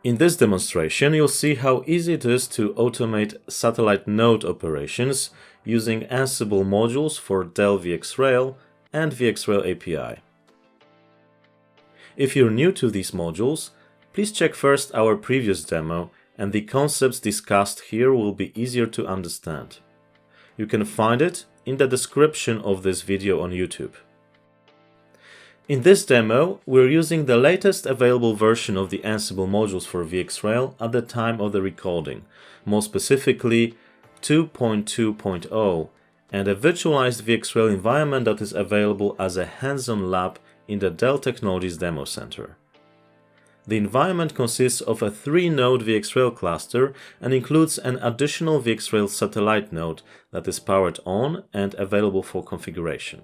In this demonstration, you'll see how easy it is to automate satellite node operations using Ansible modules for Dell VxRail and VxRail API. If you're new to these modules, please check first our previous demo, and the concepts discussed here will be easier to understand. You can find it in the description of this video on YouTube. In this demo, we're using the latest available version of the Ansible modules for VxRail at the time of the recording, more specifically 2.2.0, and a virtualized VxRail environment that is available as a hands-on lab in the Dell Technologies Demo Center. The environment consists of a 3-node VxRail cluster and includes an additional VxRail satellite node that is powered on and available for configuration.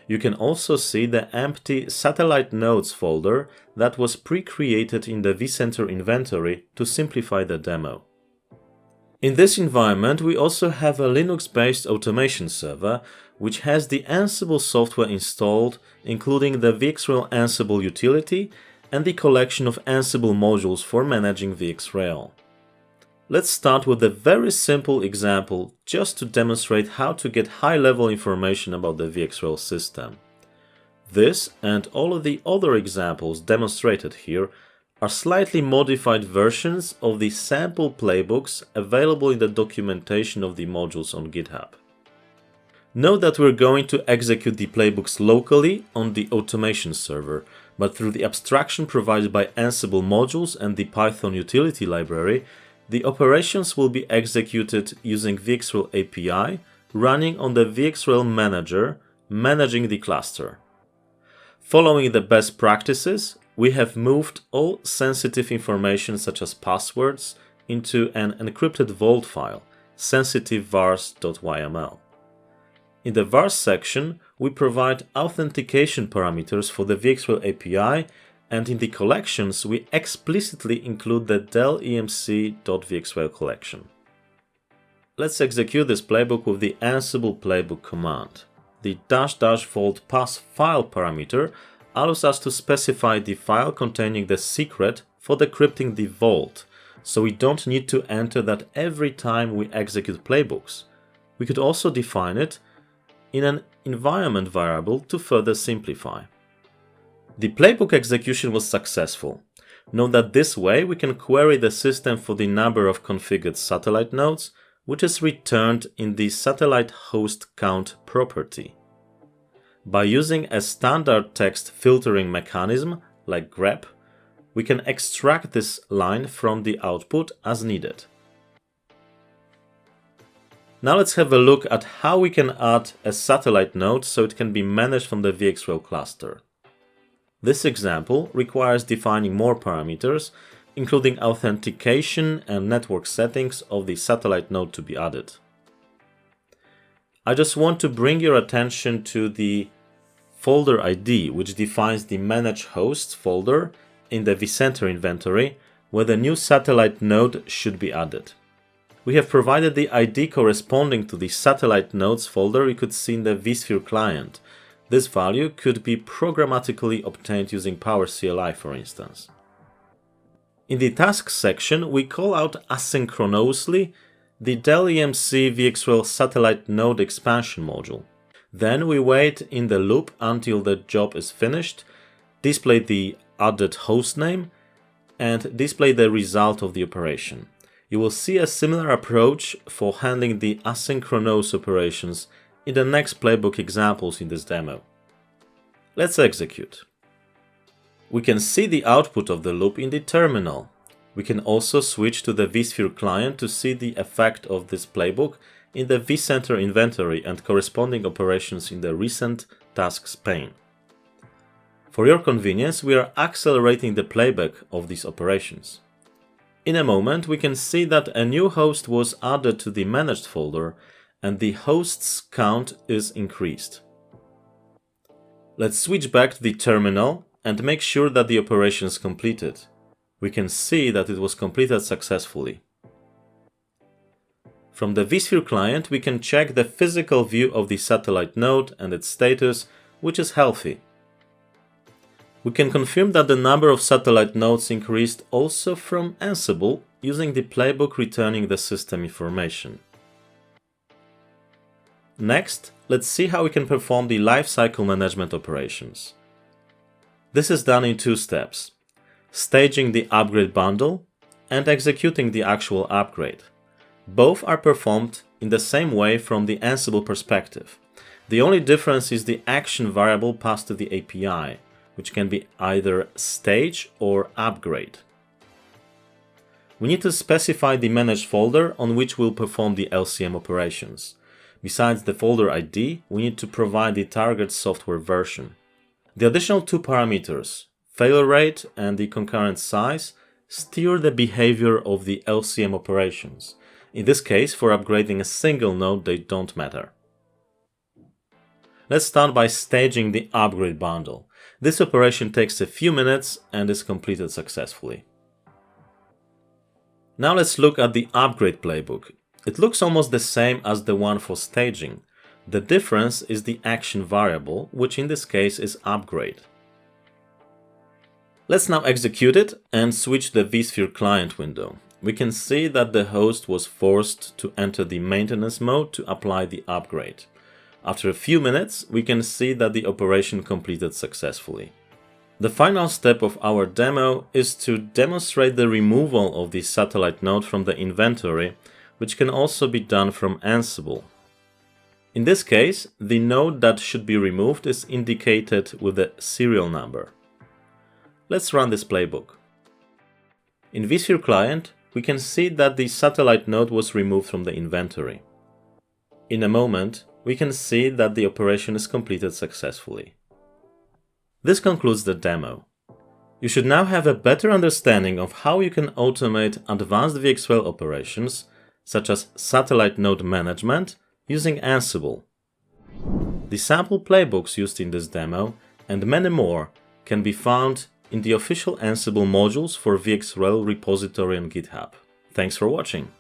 You can also see the empty Satellite Nodes folder that was pre-created in the vCenter inventory to simplify the demo. In this environment, we also have a Linux-based automation server, which has the Ansible software installed, including the VxRail Ansible utility and the collection of Ansible modules for managing VxRail. Let's start with a very simple example just to demonstrate how to get high-level information about the VxRail system. This and all of the other examples demonstrated here are slightly modified versions of the sample playbooks available in the documentation of the modules on GitHub. Note that we're going to execute the playbooks locally on the automation server, but through the abstraction provided by Ansible modules and the Python utility library, the operations will be executed using VxRail API running on the VxRail manager managing the cluster. Following the best practices, we have moved all sensitive information such as passwords into an encrypted vault file, sensitive-vars.yml. In the vars section, we provide authentication parameters for the VxRail API, and in the collections, we explicitly include the Dell emc.vxrail collection. Let's execute this playbook with the Ansible playbook command. The --vault pass file parameter allows us to specify the file containing the secret for decrypting the vault, so we don't need to enter that every time we execute playbooks. We could also define it in an environment variable to further simplify. The playbook execution was successful. Note that this way we can query the system for the number of configured satellite nodes, which is returned in the satellite host count property. By using a standard text filtering mechanism like grep, we can extract this line from the output as needed. Now let's have a look at how we can add a satellite node so it can be managed from the VxRail cluster. This example requires defining more parameters, including authentication and network settings of the satellite node to be added. I just want to bring your attention to the folder ID, which defines the Manage Hosts folder in the vCenter inventory, where the new satellite node should be added. We have provided the ID corresponding to the satellite nodes folder you could see in the vSphere client. This value could be programmatically obtained using PowerCLI, for instance. In the Tasks section, we call out asynchronously the Dell EMC VxRail Satellite Node Expansion module. Then we wait in the loop until the job is finished, display the added hostname, and display the result of the operation. You will see a similar approach for handling the asynchronous operations in the next playbook examples in this demo. Let's execute. We can see the output of the loop in the terminal. We can also switch to the vSphere client to see the effect of this playbook in the vCenter inventory and corresponding operations in the Recent Tasks pane. For your convenience, we are accelerating the playback of these operations. In a moment, we can see that a new host was added to the managed folder and the hosts count is increased. Let's switch back to the terminal and make sure that the operation is completed. We can see that it was completed successfully. From the vSphere client, we can check the physical view of the satellite node and its status, which is healthy. We can confirm that the number of satellite nodes increased also from Ansible using the playbook returning the system information. Next, let's see how we can perform the lifecycle management operations. This is done in two steps: staging the upgrade bundle and executing the actual upgrade. Both are performed in the same way from the Ansible perspective. The only difference is the action variable passed to the API, which can be either stage or upgrade. We need to specify the managed folder on which we'll perform the LCM operations. Besides the folder ID, we need to provide the target software version. The additional two parameters, failure rate and the concurrent size, steer the behavior of the LCM operations. In this case, for upgrading a single node, they don't matter. Let's start by staging the upgrade bundle. This operation takes a few minutes and is completed successfully. Now let's look at the upgrade playbook. It looks almost the same as the one for staging. The difference is the action variable, which in this case is upgrade. Let's now execute it and switch the vSphere client window. We can see that the host was forced to enter the maintenance mode to apply the upgrade. After a few minutes, we can see that the operation completed successfully. The final step of our demo is to demonstrate the removal of the satellite node from the inventory, which can also be done from Ansible. In this case, the node that should be removed is indicated with a serial number. Let's run this playbook. In vSphere Client, we can see that the satellite node was removed from the inventory. In a moment, we can see that the operation is completed successfully. This concludes the demo. You should now have a better understanding of how you can automate advanced VxRail operations, such as satellite node management, using Ansible. The sample playbooks used in this demo, and many more, can be found in the official Ansible Modules for VxRail repository on GitHub. Thanks for watching.